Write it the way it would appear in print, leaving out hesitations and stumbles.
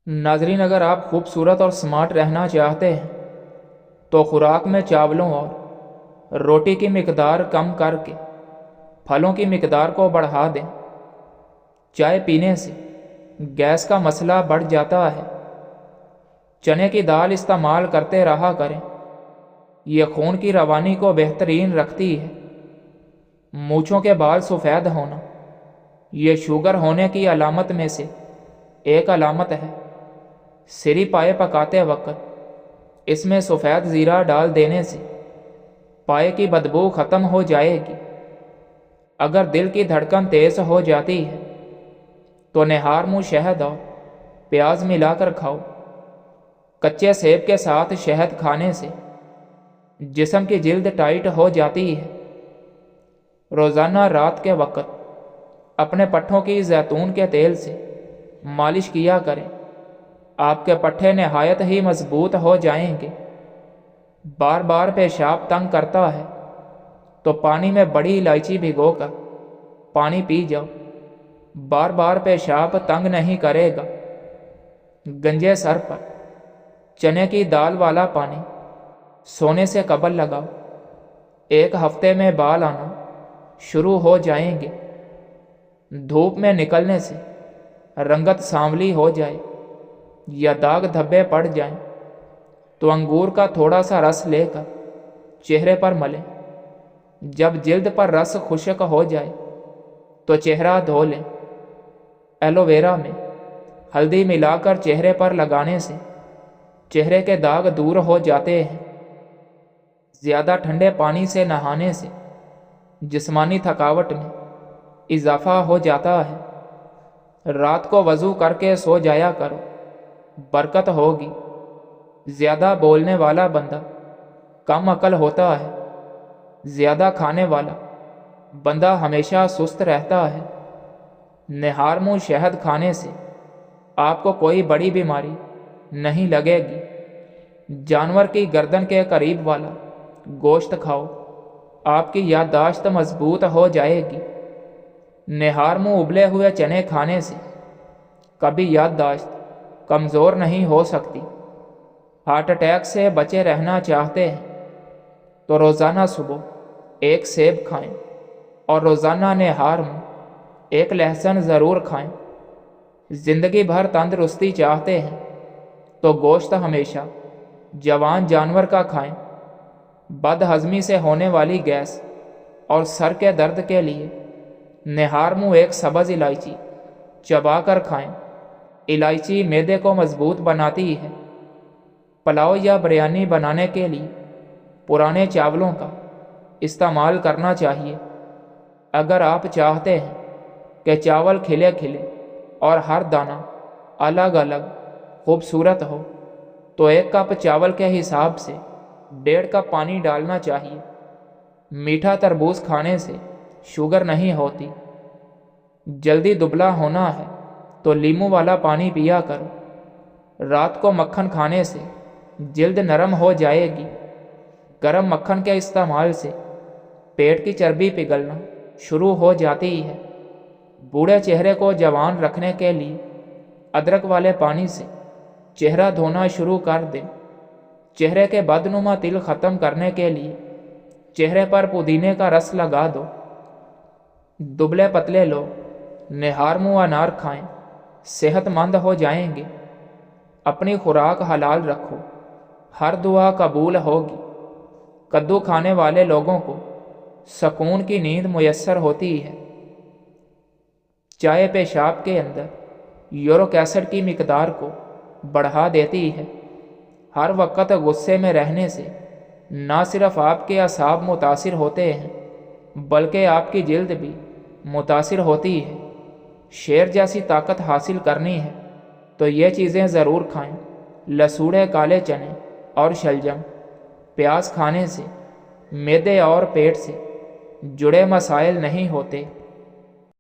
ناظرین، اگر آپ خوبصورت اور سمارٹ رہنا چاہتے ہیں تو خوراک میں چاولوں اور روٹی کی مقدار کم کر کے پھلوں کی مقدار کو بڑھا دیں۔ چائے پینے سے گیس کا مسئلہ بڑھ جاتا ہے۔ چنے کی دال استعمال کرتے رہا کریں، یہ خون کی روانی کو بہترین رکھتی ہے۔ مونچھوں کے بال سفید ہونا یہ شوگر ہونے کی علامت میں سے ایک علامت ہے۔ سری پائے پکاتے وقت اس میں سفید زیرہ ڈال دینے سے پائے کی بدبو ختم ہو جائے گی۔ اگر دل کی دھڑکن تیز ہو جاتی ہے تو نہار منہ شہد اور پیاز ملا کر کھاؤ۔ کچے سیب کے ساتھ شہد کھانے سے جسم کی جلد ٹائٹ ہو جاتی ہے۔ روزانہ رات کے وقت اپنے پٹھوں کی زیتون کے تیل سے مالش کیا کریں، آپ کے پٹھے نہایت ہی مضبوط ہو جائیں گے۔ بار بار پیشاب تنگ کرتا ہے تو پانی میں بڑی الائچی بھگو کر پانی پی جاؤ، بار بار پیشاب تنگ نہیں کرے گا۔ گنجے سر پر چنے کی دال والا پانی سونے سے قبل لگاؤ، 1 ہفتے میں بال آنا شروع ہو جائیں گے۔ دھوپ میں نکلنے سے رنگت سانولی ہو جائے یا داغ دھبے پڑ جائیں تو انگور کا تھوڑا سا رس لے کر چہرے پر ملیں۔ جب جلد پر رس خشک ہو جائے تو چہرہ دھو لیں۔ ایلو ویرا میں ہلدی ملا کر چہرے پر لگانے سے چہرے کے داغ دور ہو جاتے ہیں۔ زیادہ ٹھنڈے پانی سے نہانے سے جسمانی تھکاوٹ میں اضافہ ہو جاتا ہے۔ رات کو وضو کر کے سو جایا کرو، برکت ہوگی۔ زیادہ بولنے والا بندہ کم عقل ہوتا ہے، زیادہ کھانے والا بندہ ہمیشہ سست رہتا ہے۔ نہار منہ شہد کھانے سے آپ کو کوئی بڑی بیماری نہیں لگے گی۔ جانور کی گردن کے قریب والا گوشت کھاؤ، آپ کی یادداشت مضبوط ہو جائے گی۔ نہار منہ ابلے ہوئے چنے کھانے سے کبھی یادداشت کمزور نہیں ہو سکتی۔ ہارٹ اٹیک سے بچے رہنا چاہتے ہیں تو روزانہ صبح 1 سیب کھائیں اور روزانہ نہار منہ 1 لہسن ضرور کھائیں۔ زندگی بھر تندرستی چاہتے ہیں تو گوشت ہمیشہ جوان جانور کا کھائیں۔ بد ہضمی سے ہونے والی گیس اور سر کے درد کے لیے نہار منہ 1 سبز الائچی چبا کر کھائیں۔ الائچی معدے کو مضبوط بناتی ہے۔ پلاؤ یا بریانی بنانے کے لیے پرانے چاولوں کا استعمال کرنا چاہیے۔ اگر آپ چاہتے ہیں کہ چاول کھلے کھلے اور ہر دانہ الگ الگ خوبصورت ہو تو 1 کپ چاول کے حساب سے 1.5 کپ پانی ڈالنا چاہیے۔ میٹھا تربوز کھانے سے شوگر نہیں ہوتی۔ جلدی دبلا ہونا ہے تو لیموں والا پانی پیا کرو۔ رات کو مکھن کھانے سے جلد نرم ہو جائے گی۔ گرم مکھن کے استعمال سے پیٹ کی چربی پگھلنا شروع ہو جاتی ہے۔ بوڑھے چہرے کو جوان رکھنے کے لیے ادرک والے پانی سے چہرہ دھونا شروع کر دیں۔ چہرے کے بدنما تل ختم کرنے کے لیے چہرے پر پودینے کا رس لگا دو۔ دبلے پتلے لوگ نہار منہ انار کھائیں، صحت مند ہو جائیں گے۔ اپنی خوراک حلال رکھو، ہر دعا قبول ہوگی۔ کدو کھانے والے لوگوں کو سکون کی نیند میسر ہوتی ہے۔ چائے پیشاب کے اندر یورک ایسڈ کی مقدار کو بڑھا دیتی ہے۔ ہر وقت غصے میں رہنے سے نہ صرف آپ کے اعصاب متاثر ہوتے ہیں بلکہ آپ کی جلد بھی متاثر ہوتی ہے۔ شیر جیسی طاقت حاصل کرنی ہے تو یہ چیزیں ضرور کھائیں۔ لسوڑے کالے چنے اور شلجم۔ پیاز کھانے سے معدے اور پیٹ سے جڑے مسائل نہیں ہوتے۔